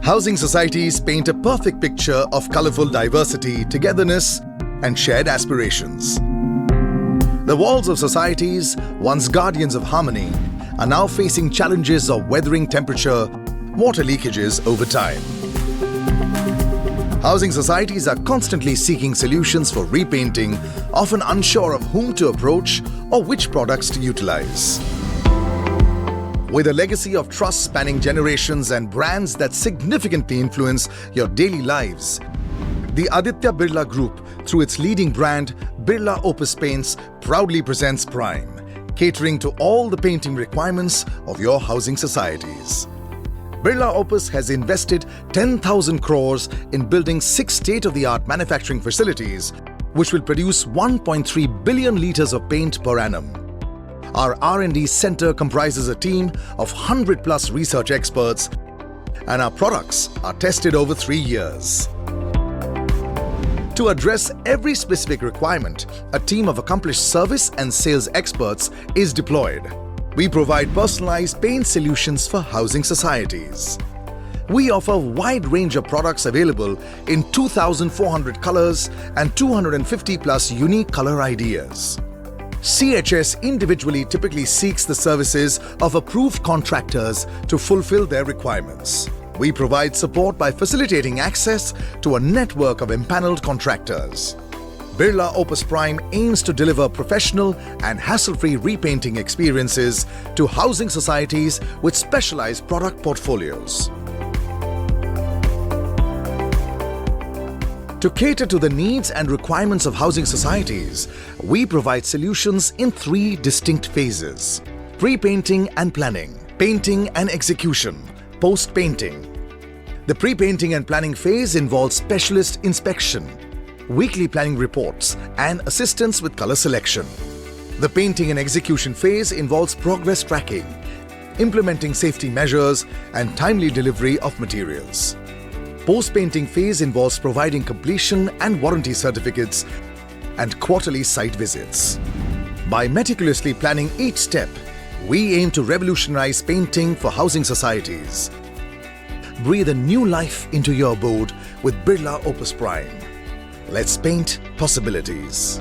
Housing societies paint a perfect picture of colorful diversity, togetherness, and shared aspirations. The walls of societies, once guardians of harmony, are now facing challenges of weathering temperature, water leakages over time. Housing societies are constantly seeking solutions for repainting, often unsure of whom to approach or which products to utilize. With a legacy of trust spanning generations and brands that significantly influence your daily lives, the Aditya Birla Group, through its leading brand, Birla Opus Paints, proudly presents Prime, catering to all the painting requirements of your housing societies. Birla Opus has invested 10,000 crores in building 6 state-of-the-art manufacturing facilities, which will produce 1.3 billion litres of paint per annum. Our R&D center comprises a team of 100+ research experts, and our products are tested over 3 years. To address every specific requirement, a team of accomplished service and sales experts is deployed. We provide personalized paint solutions for housing societies. We offer a wide range of products available in 2,400 colors and 250+ unique color ideas. CHS individually typically seeks the services of approved contractors to fulfill their requirements. We provide support by facilitating access to a network of empaneled contractors. Birla Opus Prime aims to deliver professional and hassle-free repainting experiences to housing societies with specialized product portfolios. To cater to the needs and requirements of housing societies, we provide solutions in 3 distinct phases: pre-painting and planning, painting and execution, post-painting. The pre-painting and planning phase involves specialist inspection, weekly planning reports, and assistance with color selection. The painting and execution phase involves progress tracking, implementing safety measures, and timely delivery of materials. Post-painting phase involves providing completion and warranty certificates and quarterly site visits. By meticulously planning each step, we aim to revolutionize painting for housing societies. Breathe a new life into your abode with Birla Opus Prime. Let's paint possibilities.